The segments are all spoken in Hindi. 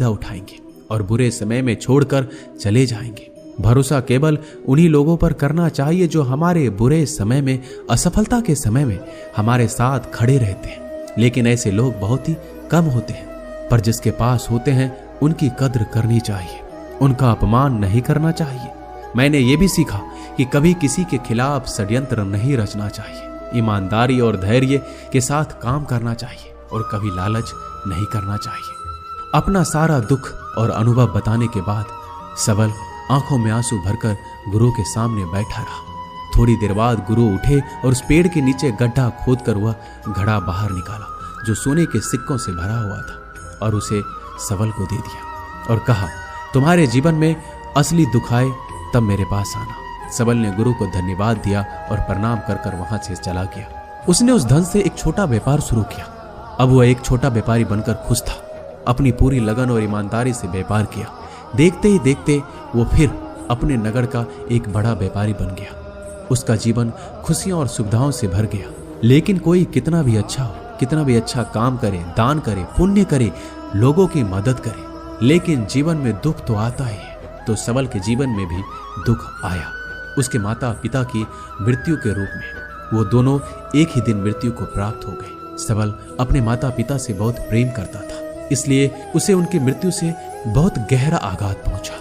फायदा उठाएंगे और बुरे समय में छोड़कर चले जाएंगे। भरोसा केवल उन्हीं लोगों पर करना चाहिए जो हमारे बुरे समय में, असफलता के समय में हमारे साथ खड़े रहते हैं। लेकिन ऐसे लोग बहुत ही कम होते हैं, पर जिसके पास होते हैं उनकी कद्र करनी चाहिए, उनका अपमान नहीं करना चाहिए। मैंने ये भी सीखा कि कभी किसी के खिलाफ षड्यंत्र नहीं रचना चाहिए, ईमानदारी और धैर्य के साथ काम करना चाहिए और कभी लालच नहीं करना चाहिए। अपना सारा दुख और अनुभव बताने के बाद सबल आंखों में आंसू भरकर गुरु के सामने बैठा रहा। थोड़ी देर बाद गुरु उठे और उस पेड़ के नीचे गड्ढा खोदकर वह घड़ा बाहर निकाला जो सोने के सिक्कों से भरा हुआ था और उसे सबल को दे दिया और कहा, तुम्हारे जीवन में असली दुख आए तब मेरे पास आना। सबल ने गुरु को धन्यवाद दिया और प्रणाम कर वहां से चला गया। उसने उस धन से एक छोटा व्यापार शुरू किया। अब वह एक छोटा व्यापारी बनकर खुश था। अपनी पूरी लगन और ईमानदारी से व्यापार किया। देखते ही देखते वो फिर अपने नगर का एक बड़ा व्यापारी बन गया। उसका जीवन खुशियों और सुविधाओं से भर गया। लेकिन कोई कितना भी अच्छा हो, कितना भी अच्छा काम करे, दान करे, पुण्य करे, लोगों की मदद करे, लेकिन जीवन में दुख तो आता ही है। तो सबल के जीवन में भी दुख आया। उसके माता पिता की मृत्यु के रूप में। वो दोनों एक ही दिन मृत्यु को प्राप्त हो गए। सबल अपने माता पिता से बहुत प्रेम करता था, इसलिए उसे उनकी मृत्यु से बहुत गहरा आघात पहुंचा।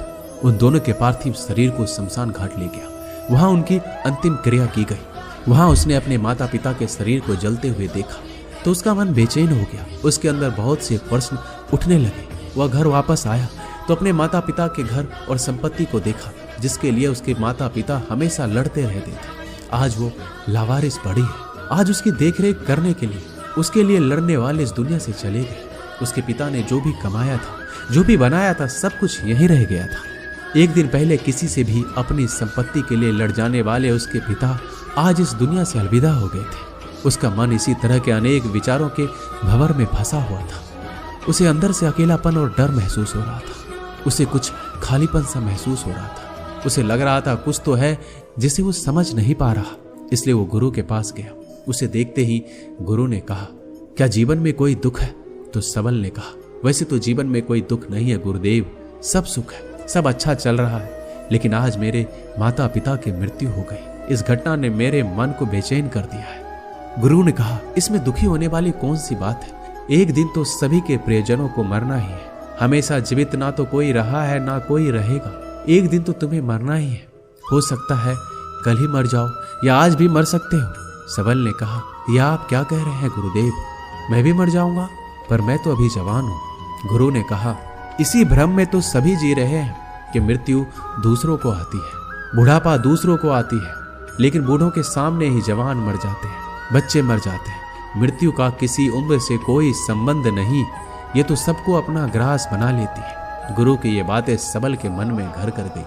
उन दोनों के पार्थिव शरीर को शमशान घाट ले गया। वहां उनकी अंतिम क्रिया की गई। वहां उसने अपने माता पिता के शरीर को जलते हुए देखा तो उसका मन बेचैन हो गया। उसके अंदर बहुत से प्रश्न उठने लगे। वह घर वापस आया तो अपने माता पिता के घर और संपत्ति को देखा जिसके लिए उसके माता पिता हमेशा लड़ते रहते थे। आज वो लावारिस पड़ी है। आज उसकी देखरेख करने के लिए, उसके लिए लड़ने वाले इस दुनिया से चले गए। उसके पिता ने जो भी कमाया था, जो भी बनाया था, सब कुछ यहीं रह गया था। एक दिन पहले किसी से भी अपनी संपत्ति के लिए लड़ जाने वाले उसके पिता आज इस दुनिया से अलविदा हो गए थे। उसका मन इसी तरह के अनेक विचारों के भंवर में फंसा हुआ था। उसे अंदर से अकेलापन और डर महसूस हो रहा था। उसे कुछ खालीपन सा महसूस हो रहा था। उसे लग रहा था कुछ तो है जिसे वो समझ नहीं पा रहा। इसलिए वो गुरु के पास गया। उसे देखते ही गुरु ने कहा, क्या जीवन में कोई दुख है? तो सबल ने कहा, वैसे तो जीवन में कोई दुख नहीं है गुरुदेव, सब सुख है, सब अच्छा चल रहा है। लेकिन आज मेरे माता पिता की मृत्यु हो गई। इस घटना ने मेरे मन को बेचैन कर दिया है। गुरु ने कहा, इसमें दुखी होने वाली कौन सी बात है? एक दिन तो सभी के प्रियजनों को मरना ही है। हमेशा जीवित ना तो कोई रहा है ना कोई रहेगा। एक दिन तो तुम्हें मरना ही है। हो सकता है कल ही मर जाओ या आज भी मर सकते हो। सबल ने कहा, यह आप क्या कह रहे हैं गुरुदेव? मैं भी मर जाऊंगा, पर मैं तो अभी जवान हूं। गुरु ने कहा, इसी भ्रम में तो सभी जी रहे हैं कि मृत्यु दूसरों को आती है, बुढ़ापा दूसरों को आती है, लेकिन बूढ़ों के सामने ही जवान मर जाते हैं, बच्चे मर जाते हैं। मृत्यु का किसी उम्र से कोई संबंध नहीं, ये तो सबको अपना ग्रास बना लेती है। गुरु की ये बातें सबल के मन में घर कर गई।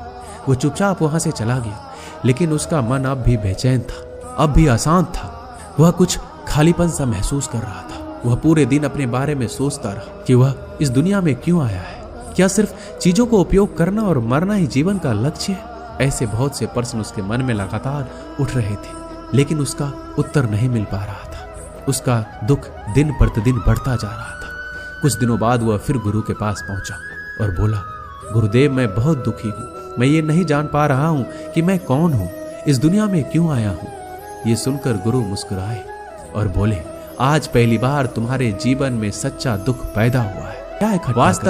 वो चुपचाप वहां से चला गया, लेकिन उसका मन अब भी बेचैन था, अब भी अशांत था। वह कुछ खालीपन सा महसूस कर रहा था। वह पूरे दिन अपने बारे में सोचता रहा कि वह इस दुनिया में क्यों आया है। क्या सिर्फ चीजों को उपयोग करना और मरना ही जीवन का लक्ष्य है? ऐसे बहुत से प्रश्न उसके मन में लगातार उठ रहे थे, लेकिन उसका उत्तर नहीं मिल पा रहा था। उसका दुख दिन प्रतिदिन बढ़ता जा रहा था। कुछ दिनों बाद वह फिर गुरु के पास पहुंचा और बोला, गुरुदेव, मैं बहुत दुखी हूँ। मैं ये नहीं जान पा रहा हूँ कि मैं कौन हूँ, इस दुनिया में क्यों आया हूँ। ये सुनकर गुरु मुस्कुराए और बोले, आज पहली बार तुम्हारे जीवन में सच्चा दुख पैदा हुआ है। क्या है वास्तव